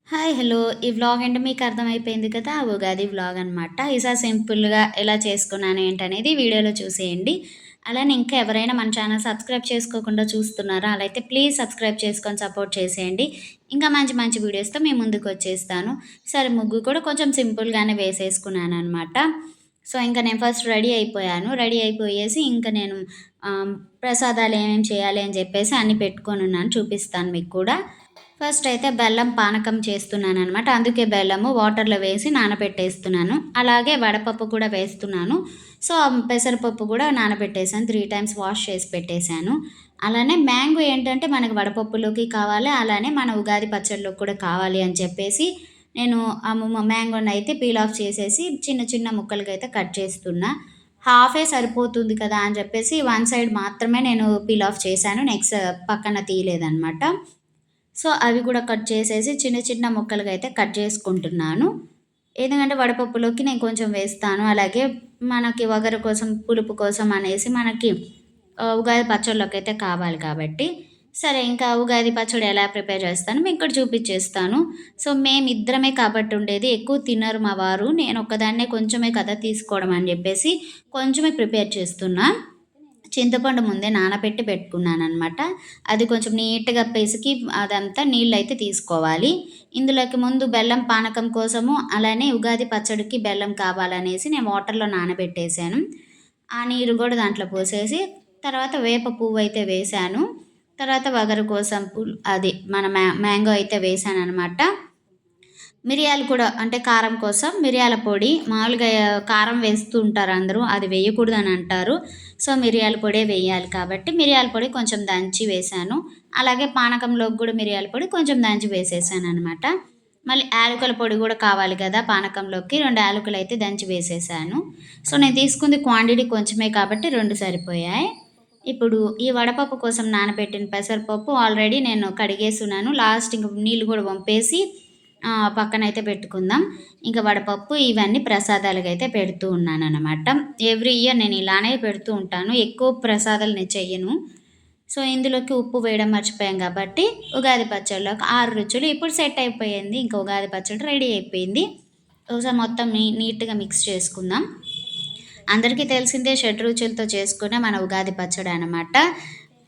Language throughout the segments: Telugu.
హాయ్! హలో! ఈ వ్లాగ్ అంటే మీకు అర్థమైపోయింది కదా! ఉగాది వ్లాగ్ అనమాట. ఈసారి సింపుల్‌గా ఎలా చేసుకున్నాను ఏంటనేది వీడియోలో చూసేయండి. అలానే ఇంకా ఎవరైనా మన ఛానల్ సబ్స్క్రైబ్ చేసుకోకుండా చూస్తున్నారా? అలా అయితే ప్లీజ్ సబ్స్క్రైబ్ చేసుకొని సపోర్ట్ చేసేయండి. ఇంకా మంచి మంచి వీడియోస్‌తో మీ ముందుకొచ్చేస్తాను. సరే ముగ్గు కూడా కొంచెం సింపుల్‌గానే వేసేసుకున్నాననమాట. సో, ఇంక నేను ఫస్ట్ రెడీ అయిపోయాను. రెడీ అయిపోయేసి ఇంక నేను ప్రసాదాలు ఏమేమి చేయాలి అని చెప్పేసి అన్నీ పెట్టుకొనున్నాను. చూపిస్తాను మీకు కూడా. ఫస్ట్ అయితే బెల్లం పానకం చేస్తున్నాననమాట. అందుకే బెల్లము వాటర్‌లో వేసి నానబెట్టేస్తున్నాను. అలాగే వడపప్పు కూడా వేస్తున్నాను. సో, పెసరపప్పు కూడా నానబెట్టేసాను. 3 టైమ్స్ వాష్ చేసి పెట్టేశాను. అలానే మ్యాంగో ఏంటంటే మనకు వడపప్పులోకి కావాలి. అలానే మన ఉగాది పచ్చడిలోకి కూడా కావాలి అని చెప్పేసి నేను మ్యాంగోనయితే పీల్ ఆఫ్ చేసేసి చిన్న చిన్న ముక్కలుగైతే కట్ చేస్తున్నా. హాఫే సరిపోతుంది కదా అని చెప్పేసి వన్ సైడ్ మాత్రమే నేను పీల్ ఆఫ్ చేశాను. నెక్స్ట్ పక్కన తీయలేదనమాట. సో, అవి కూడా కట్ చేసేసి చిన్న చిన్న ముక్కలుగా అయితే కట్ చేసుకుంటున్నాను. ఎందుకంటే వడపప్పులోకి నేను కొంచెం వేస్తాను. అలాగే మనకి వగరు కోసం, పులుపు కోసం అనేసి మనకి ఉగాది పచ్చడిలోకైతే కావాలి కాబట్టి, సరే ఇంకా ఉగాది పచ్చడి ఎలా ప్రిపేర్ చేస్తానో మీకు కూడా చూపిచ్చేస్తాను. సో, మేమిద్దరమే కాబట్టి ఉండేది. ఎక్కువ తినరు మా వారు. నేను ఒక్కదాన్నే కొంచెమే కదా తీసుకోవడం అని చెప్పేసి కొంచెమే ప్రిపేర్ చేస్తున్నా. చింతపండు ముందే నానబెట్టి పెట్టుకున్నాననమాట. అది కొంచెం నీట్‌గా పిసికి అదంతా నీళ్ళైతే తీసుకోవాలి. ఇందులోకి ముందు బెల్లం పానకం కోసము, అలానే ఉగాది పచ్చడికి బెల్లం కావాలనేసి నేను వాటర్‌లో నానబెట్టేసాను. ఆ నీరు గూడా దాంట్లో పోసేసి, తర్వాత వేప పువ్వయితే వేశాను. తర్వాత వగరు కోసం అది మన మ్యాంగో అయితే వేశాననమాట. మిరియాలు కూడా అంటే కారం కోసం మిరియాల పొడి మామూలుగా కారం వేస్తూ ఉంటారు అందరూ. అది వేయకూడదని అంటారు. సో, మిరియాల పొడే వేయాలి కాబట్టి మిరియాల పొడి కొంచెం దంచి వేశాను. అలాగే పానకంలోకి గూడా మిరియాల పొడి కొంచెం దంచి వేసేసాననమాట. మళ్ళీ యాలకుల పొడి గూడా కావాలి గదా! పానకంలోకి 2 యాలకులైతే దంచి వేసేసాను. సో, నేను తీసుకుంది క్వాంటిటీ కొంచెమే కాబట్టి 2 సరిపోయాయి. ఇప్పుడు ఈ వడపప్పు కోసం నానబెట్టిన పెసరపప్పు ఆల్రెడీ నేను కడిగేసున్నాను. లాస్ట్ ఇంక నీళ్ళు గూడా వంపేసి పక్కనైతే పెట్టుకుందాం. ఇంక వడపప్పు ఇవన్నీ ప్రసాదాలకైతే పెడుతూ ఉన్నాననమాట. ఎవ్రీ ఇయర్ నేను ఇలానే పెడుతూ ఉంటాను. ఎక్కువ ప్రసాదాలు నేను చెయ్యను. సో, ఇందులోకి ఉప్పు వేయడం మర్చిపోయాం కాబట్టి ఉగాది పచ్చడిలోకి 6 రుచులు ఇప్పుడు సెట్ అయిపోయింది. ఇంక ఉగాది పచ్చడి రెడీ అయిపోయింది. ఒకసారి మొత్తం నీట్‌గా మిక్స్ చేసుకుందాం. అందరికీ తెలిసిందే షడ్‌రుచులతో చేసుకునే మన ఉగాది పచ్చడి అనమాట.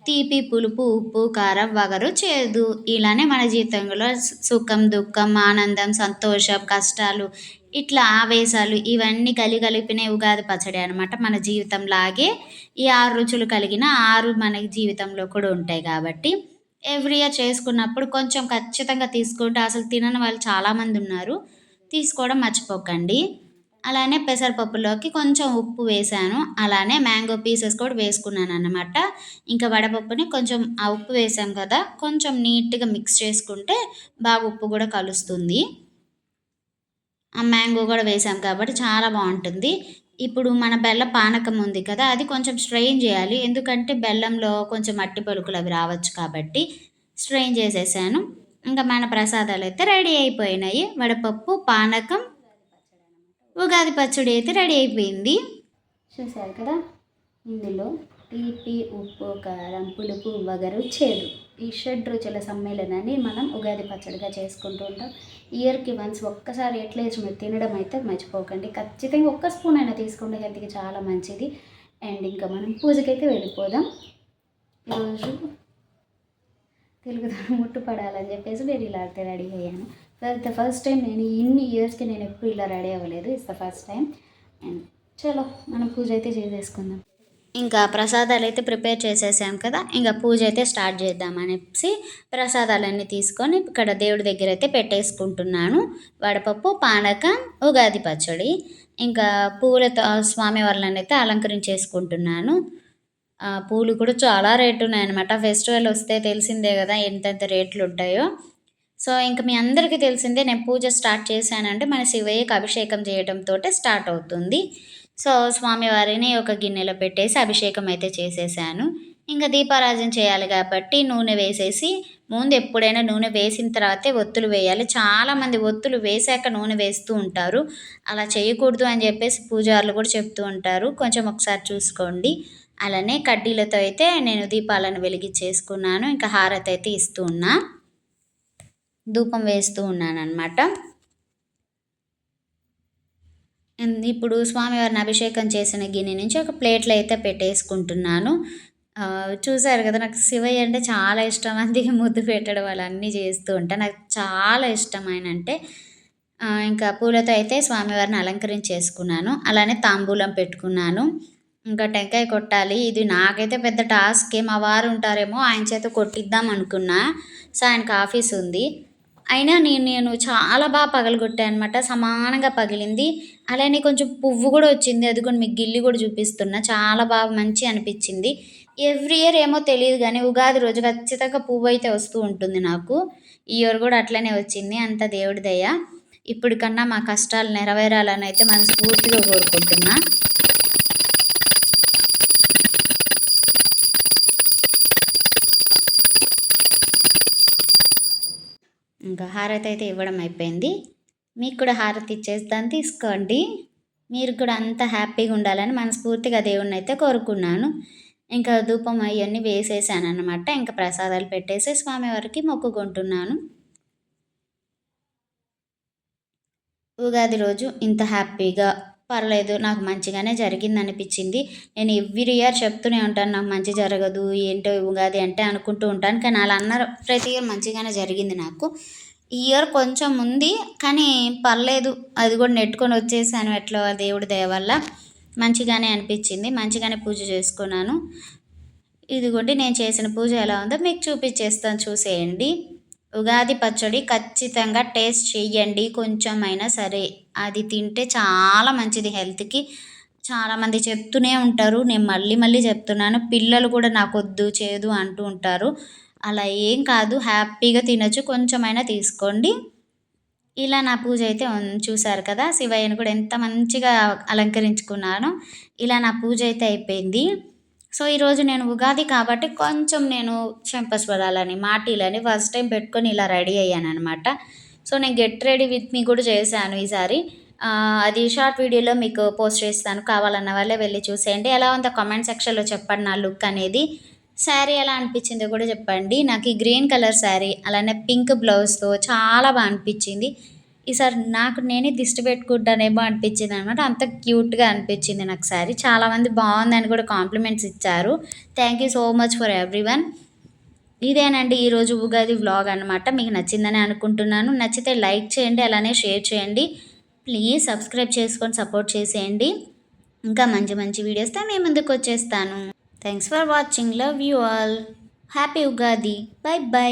తీపి, పులుపు, ఉప్పు, కారం, వగరు, చేదు ఇలానే మన జీవితంలో సుఖం, దుఃఖం, ఆనందం, సంతోషం, కష్టాలు ఇట్లా ఆవేశాలు ఇవన్నీ కలిపిన ఉగాది పచ్చడి అనమాట. మన జీవితంలాగే ఈ 6 రుచులు కలిగిన 6 మన జీవితంలో కూడా ఉంటాయి కాబట్టి ఎవ్రీ ఇయర్ చేసుకున్నప్పుడు కొంచెం ఖచ్చితంగా తీసుకుంటే అసలు తినని వాళ్ళు చాలామందున్నారు. తీసుకోవడం మర్చిపోకండి. అలానే పెసరపప్పులోకి కొంచెం ఉప్పు వేశాను. అలానే మ్యాంగో పీసెస్ కూడా వేసుకున్నాననమాట. ఇంకా వడపప్పుని కొంచెం ఆ ఉప్పు వేసాం కదా! కొంచెం నీట్‌గా మిక్స్ చేసుకుంటే బాగా ఉప్పు గూడా కలుస్తుంది. ఆ మ్యాంగో గూడా వేసాం కాబట్టి చాలా బావుంటుంది. ఇప్పుడు మన బెల్ల పానకం ఉంది కదా! అది కొంచెం స్ట్రెయిన్ జేయాలి. ఎందుకంటే బెల్లంలో కొంచెం మట్టి పలుకులు అవి రావచ్చు కాబట్టి స్ట్రెయిన్ చేసేసాను. ఇంకా మన ప్రసాదాలైతే రెడీ అయిపోయినాయి. వడపప్పు, పానకం, ఉగాది పచ్చడి అయితే రెడీ అయిపోయింది. చూసారు కదా! ఇందులో తీపి, ఉప్పు, కారం, పులుపు, వగరు, చేదు ఈ షడ్‌రుచుల సమ్మేళనాన్ని మనం ఉగాది పచ్చడిగా చేసుకుంటూ ఉంటాం. ఇయర్‌కి వన్స్ ఒక్కసారి అట్లీస్ట్ మీరు తినడం అయితే మర్చిపోకండి. ఖచ్చితంగా ఒక్క స్పూన్ అయినా తీసుకోండి. హెల్త్‌కి చాలా మంచిది. అండ్ ఇంకా మనం పూజకైతే వెళ్ళిపోదాం. ఈరోజు తెలుగుదనం ముట్టుపడాలని చెప్పేసి నేను ఇలా అయితే రెడీ అయ్యాను. ఫస్ట్ టైం నేను ఇన్ని ఇయర్స్‌కి నేను ఎప్పుడు ఇలా రెడీ అవ్వలేదు. It's the first time. And చలో మనం పూజ అయితే చేసేసుకుందాం. ఇంకా ప్రసాదాలైతే ప్రిపేర్ చేసేసాం కదా! ఇంక పూజ అయితే స్టార్ట్ చేద్దాం అనేసి ప్రసాదాలన్నీ తీసుకొని ఇక్కడ దేవుడి దగ్గర అయితే పెట్టేసుకుంటున్నాను. వడపప్పు, పానకం, ఉగాది పచ్చడి. ఇంకా పూలతో స్వామివార్లనైతే అలంకరించేసుకుంటున్నాను. పూలు కూడా చాలా రేటు ఉన్నాయన్నమాట. ఫెస్టివల్ వస్తే తెలిసిందే కదా! ఎంతెంత రేట్లుంటాయో. సో, ఇంక మీ అందరికీ తెలిసిందే నేను పూజ స్టార్ట్ చేశానంటే మన శివయ్యకి అభిషేకం చేయడంతోటే స్టార్ట్ అవుతుంది. సో, స్వామివారిని ఒక గిన్నెలో పెట్టేసి అభిషేకం అయితే చేసేసాను. ఇంక దీపారాజన చేయాలి కాబట్టి నూనె వేసేసి ముందు ఎప్పుడైనా నూనె వేసిన తర్వాతే ఒత్తులు వేయాలి. చాలామంది ఒత్తులు వేశాక నూనె వేస్తూ ఉంటారు. అలా చేయకూడదు అని చెప్పేసి పూజారులు కూడా చెప్తూ ఉంటారు. కొంచెం ఒకసారి చూసుకోండి. అలానే కడ్డీలతో అయితే నేను దీపాలను వెలిగించేసుకున్నాను. ఇంకా హారతి అయితే ఇస్తూ ఉన్నా. ధూపం వేస్తూ ఉన్నానన్నమాట. ఇప్పుడు స్వామివారిని అభిషేకం చేసిన గిన్నె నుంచి ఒక ప్లేట్‌లో అయితే పెట్టేసుకుంటున్నాను. చూసారు కదా! నాకు శివయ్య అంటే చాలా ఇష్టం. అందుకే ముద్దు పెట్టడం అలా అన్నీ చేస్తూ ఉంటా. నాకు చాలా ఇష్టం ఆయనంటే. ఇంకా పూలతో అయితే స్వామివారిని అలంకరించేసుకున్నాను. అలానే తాంబూలం పెట్టుకున్నాను. ఇంకా టెంకాయ కొట్టాలి. ఇది నాకైతే పెద్ద టాస్కే. మా వారు ఉంటారేమో ఆయన చేత కొట్టిద్దాం అనుకున్నా. సో, ఆయనకి ఆఫీస్ ఉంది. అయినా నేను చాలా పగలగొట్టా అనమాట. సమానంగా పగిలింది. అలానే కొంచెం పువ్వు గూడా వచ్చింది. అదిగోండి మీకు గిల్లి గూడా చూపిస్తున్నా. చాలా మంచిగా అనిపిచ్చింది. ఎవ్రీ ఇయర్ ఏమో తెలీదు గానీ, ఉగాది రోజు ఖచ్చితంగా పువ్వయితే వస్తూ ఉంటుంది నాకు. ఈ ఇయర్ గూడా అట్లనే వచ్చింది. అంతా దేవుడి దయ. ఇప్పటికన్నా మా కష్టాలు నెరవేరాలనైతే మనస్ఫూర్తిగా కోరుకుంటున్నా. ఇంకా హారతి అయితే ఇవ్వడం అయిపోయింది. మీకు కూడా హారతి ఇచ్చేస్తాను తీసుకోండి. మీరు కూడా అంత హ్యాపీగా ఉండాలని మనస్ఫూర్తిగా దేవుడినైతే కోరుకున్నాను. ఇంకా ధూపం అయన్నీ వేసేసాననమాట. ఇంకా ప్రసాదాలు పెట్టేసి స్వామివారికి మొక్కుకుంటున్నాను. ఉగాది రోజు ఇంత హ్యాపీగా పర్లేదు నాకు మంచిగానే జరిగిందనిపించింది. నేను ఎవ్రీ ఇయర్ చెప్తూనే ఉంటాను నాకు మంచి జరగదు ఏంటో ఉగాది అంటే అనుకుంటూ ఉంటాను. కానీ అలా అన్నారు ప్రతి ఇయర్ మంచిగానే జరిగింది నాకు. ఈ ఇయర్ కొంచెం ఉంది కానీ పర్లేదు. అది కూడా నెట్టుకొని వచ్చేసాను ఎట్లో దేవుడి దయ వల్ల. మంచిగానే అనిపించింది. మంచిగానే పూజ చేసుకున్నాను. ఇదిగోండి నేను చేసిన పూజ ఎలా ఉందో మీకు చూపించేస్తాను చూసేయండి. ఉగాది పచ్చడి ఖచ్చితంగా టేస్ట్ చెయ్యండి కొంచెమైనా సరే. అది తింటే చాలా మంచిది హెల్త్‌కి. చాలామంది చెప్తూనే ఉంటారు. నేను మళ్ళీ మళ్ళీ చెప్తున్నాను. పిల్లలు కూడా నాకొద్దు, చేదు అంటూ ఉంటారు. అలా ఏం కాదు హ్యాపీగా తినొచ్చు. కొంచెమైనా తీసుకోండి. ఇలా నా పూజ అయితే చూసారు కదా! శివయ్యని కూడా ఎంత మంచిగా అలంకరించుకున్నానో. ఇలా నా పూజ అయితే అయిపోయింది. సో, ఈరోజు నేను ఉగాది కాబట్టి కొంచెం నేను చెంపస్వరాలని, మాటీలని ఫస్ట్ టైం పెట్టుకొని ఇలా రెడీ అయ్యాననమాట. సో, నేను గెట్ రెడీ విత్ మీ కూడా చేశాను ఈసారి. అది షార్ట్ వీడియోలో మీకు పోస్ట్ చేస్తాను. కావాలన్న వాళ్ళే వెళ్లి చూసేయండి. ఎలా ఉందో కామెంట్ సెక్షన్‌లో చెప్పండి నా లుక్ అనేది. శారీ ఎలా అనిపించిందో కూడా చెప్పండి. నాకు ఈ గ్రీన్ కలర్ శారీ అలానే పింక్ బ్లౌజ్‌తో చాలా అనిపించింది. ఈసారి నాకు నేనే దిష్టి పెట్టుకుంటానేమో అనిపించిందనమాట. అంత క్యూట్‌గా అనిపించింది నాకు శారీ. చాలామంది బాగుందని కూడా కాంప్లిమెంట్స్ ఇచ్చారు. Thank you so much for everyone. ఇదేనండి ఈరోజు ఉగాది వ్లాగ్ అనమాట. మీకు నచ్చిందని అనుకుంటున్నాను. నచ్చితే లైక్ చేయండి. అలానే షేర్ చేయండి. ప్లీజ్ సబ్స్క్రైబ్ చేసుకొని సపోర్ట్ చేసేయండి. ఇంకా మంచి మంచి వీడియోస్‌తో మీ ముందుకు వచ్చేస్తాను. Thanks for watching. Love you all. Happy Ugadi. By by.